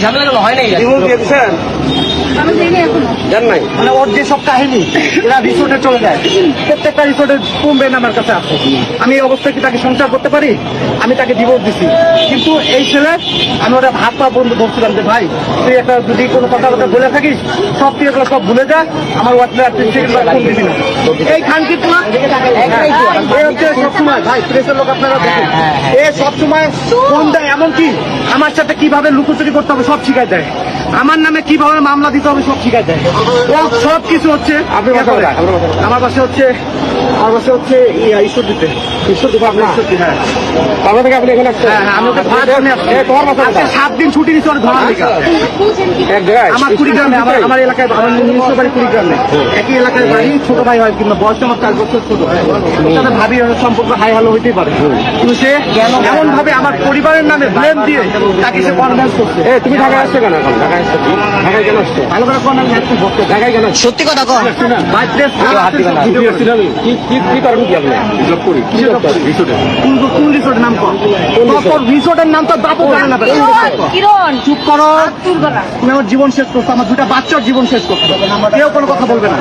ঝামেলা হয় নাই। জান নাই মানে ওর যে সব কাহিনী এরা রিসোর্টে চলে যায়, প্রত্যেকটা রিসোর্টে কমবেন আমার কাছে আছে। আমি এই অবস্থায় কি তাকে সংসার করতে পারি? আমি তাকে ডিভোর্স দিছি, কিন্তু এই ছেলে আমি ওটা হাত পা বন্ধু ধরছিলাম যে ভাই তুই একটা যদি কোনো কথা বলে থাকিস সব তুই এগুলো সব ভুলে যা, আমার এই খানকি হচ্ছে সবসময় ভাই প্রেসের লোক আপনারা দেখেন, এ সবসময় ফোন দেয়, এমনকি আমার সাথে কিভাবে লুকোচুরি করতে হবে সব শিখাই দেয়, আমার নামে কিভাবে মামলা দিতে হবে সব শিখাই দেয়, ও সব কিছু হচ্ছে। আমার বাসা হচ্ছে ঈশ্বর দিতে আপনার হ্যাঁ তারপর থেকে আপনি এখানে আমি ওকে ধরার জন্য আসছি। 7 দিন ছুটি দিচ্ছি ওর ধরার দিকে। আমার কুড়িগ্রামে আমার এলাকায় আমার নিজস্ব বাড়ি কুড়িগ্রামে, একই এলাকায় বাড়ি, ছোট ভাই হয় কিন্তু বয়সটা আমার 4 বছর ছোট, ওর সাথে ভাবি সম্পর্ক হাই হ্যালো হইতেই পারে, কিন্তু সে এমন ভাবে আমার পরিবারের নামে ব্লেম দিয়ে তাকে সে কনভিন্স করছে। তুমি ঢাকায় আসছো কেন? এখন ঢাকায় আসছো, ঢাকায় কেন আসছো? ভালো করে কোন আমি একটু বলতে ঢাকায় কেন? সত্যি কথা কন ভাই প্রেস কি করেন কি আপনি? জব করি কি করতে রিসোর্টে? কোন রিসোর্টের নাম কর? তোর রিসোর্টের নাম তো বাপও জানে না। কিরণ চুপ করো, তুমি আমার জীবন শেষ করছো, আমার 2টা বাচ্চার জীবন শেষ করছো, কেউ কোনো কথা বলবে না।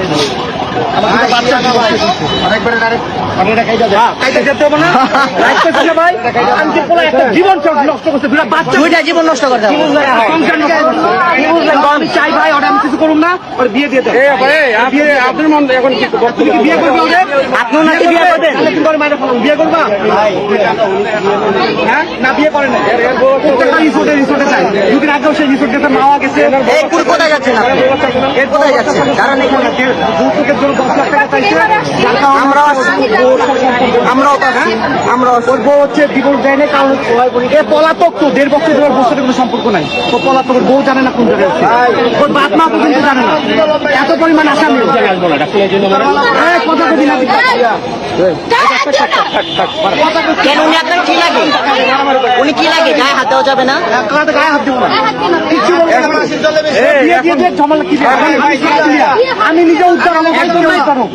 আমার 2টা বাচ্চার জীবন শেষ করছো। কাইটা যেতে হবে না, রাখতে ছিল ভাই, আমি যে পোলা একটা জীবন নষ্ট করছে, 2টা বাচ্চা 2টা জীবন নষ্ট করে দাও। সংসার নষ্ট করছে। আমি চাই ভাই ওটা আমি কিছু করুন না, ওর বিয়ে দিয়ে দেবো। আপনার মন এখন তুমি কি বিয়ে করবে ওদের? আপনিও নাকি বিয়ে করবেন? তাহলে তুমি ওর মায়ের ফেলো, বিয়ে করবা? হ্যাঁ না বিয়ে করে না, প্রত্যেকটা রিসোর্টে চাই। 2 দিন আগেও সেই রিসোর্ট গেছে, মাওয়া গেছে। এই কুল কোথায় যাচ্ছেন আপনি? এর কোথায় যাচ্ছেন? দাঁড়ান এখানে। যৌতুকের জন্য 10 লাখ টাকা চাইছে। আমরাও তো আছি, আমরাও আছি। ওর বউ হচ্ছে ডিভোর্স দেয় না, কারণ এ পলাতক, তো 1.5 বছর ধরে ওর সাথে কোনো সম্পর্ক নাই, ও পলাতক, ওর বউ জানে না কোন জায়গায় আছে, ওর বাপ মা পর্যন্ত জানে না, এত পরিমাণ আসামি। কথা কবি না কেন উনি আপনার কি লাগে? উনি কি লাগে? গায়ে হাত দেওয়া যাবে না? গায়ে হাত দেবো না, কিচ্ছু বলবো না। বিয়ে দিয়ে দিয়ে ঝামেলা কি দিয়ে? আমি নিজে উদ্ধার, আমার ভাই নিজে উদ্ধার হোক।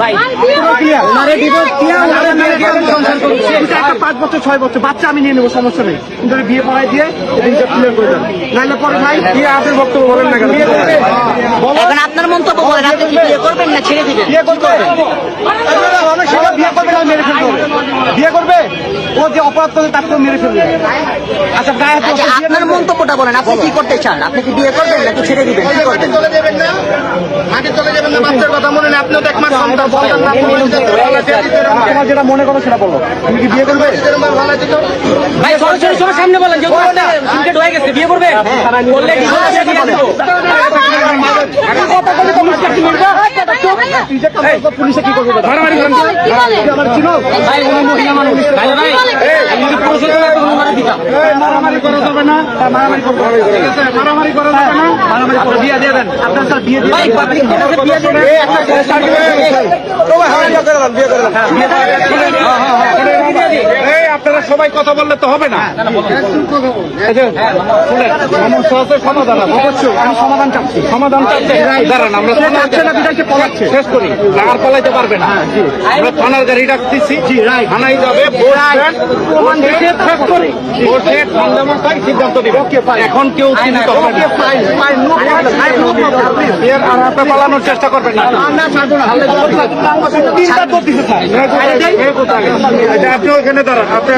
ওনারে ডিভোর্স দিয়া, ওনারে মেরে দিয়ে আমি সংসার করবো। এটা একটা 5 বছর 6 বছর বাচ্চা আমি নিয়ে নেবো, সমস্যা নেই, কিন্তু বিয়ে পড়াই দিয়ে এটা ক্লিয়ার করে দেন, নাহলে পরে ভাই বিয়ে আপনার বক্তব্য বলেন না কেন? এখন আপনার মন্তব্য বলেন, আপনি কি বিয়ে করবেন না ছেড়ে দিবেন? বিয়ে করবে, সবাই বিয়ে করবে না, মেরে ফেলবে। বিয়ে করবে, ও যে অপরাধ করে তাকে মেরে ফেলবে। আচ্ছা গায়ে হাত আচ্ছা আপনার মন্তব্যটা বলেন, আপনি কি করতে চান? আপনি কি বিয়ে করবেন নাকি ছেড়ে দিবেন? কি করবেন? বাচ্চার কথা মনে নেই, আপনিও তো এক মাস সন্তান বলতেন না, তোমার যেটা মনে করো সেটা বলো। তুমি কি বিয়ে করবে? ভাই সরাসরি সবার সামনে বলেন, যে সিনকেট হয়ে গেছে, বিয়ে করবে? বললে কি বলছে? বিয়ে দেব। কথা বলে তো মাস্টার কি বলবে? তুই যে কাজ করছিস, পুলিশে কি করবে? মারামারি করবে, আমার ছিল ভাই উনি মহিলা মানুষ। ভাই ভাই আমি যদি পুরুষ হতাম তো উনারে দিতাম। মারামারি করা যাবে না, মারামারি করবে, ঠিক আছে? মারামারি করা যাবে না, মারামারি করে বিয়ে দিয়ে দেন। আপনার স্যার বিয়ে দিয়ে ভাই পাবলিক থেকে বিয়ে দেন। আপনারা সবাই কথা বললে তো হবে না। সমস্যা আছে, সমাধান আছে। অবশ্যই আমি সমাধান চাচ্ছি, সমাধান চাচ্ছে দাঁড়ান, আমরা পলাচ্ছে শেষ করি, আর পালাইতে পারবে না। আমরা থানার গাড়ি ডাকতেছি, থানায় যাবে, প্রমাণ দেখে শেষ করি, বসে খণ্ডমতায় সিদ্ধান্ত দিবে। এখন কেউ চিন্তিত হবে না, আর আপনি পালানোর চেষ্টা করবেন না। আপনি ওখানে দাঁড়ান, আপনি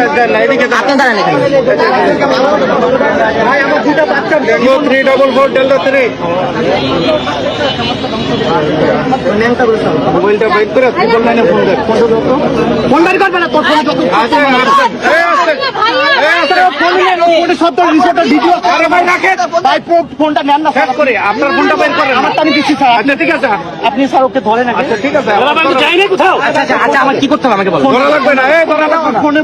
এদিকে আপনি দাঁড়ান এখানে। Delta 344 Delta 3 মোবাইলটা বাইক করে ট্রিপল লাইনে ফোন দেন। ফোন বাড়ি করবে না, তোর ফোন আরে ভাই রাখেন, ভাই ফোনটা নেন না শেষ করে আপনার ফোনটা বের করেন। আমার তো আমি দিচ্ছি স্যার। আচ্ছা ঠিক আছে, আপনি স্যার ওকে ধরেন। আচ্ছা ঠিক আছে, আচ্ছা আমার কি করতে হবে আমাকে বলুন। ধরা লাগবে না, এই ধরা লাগবে না। ফোনের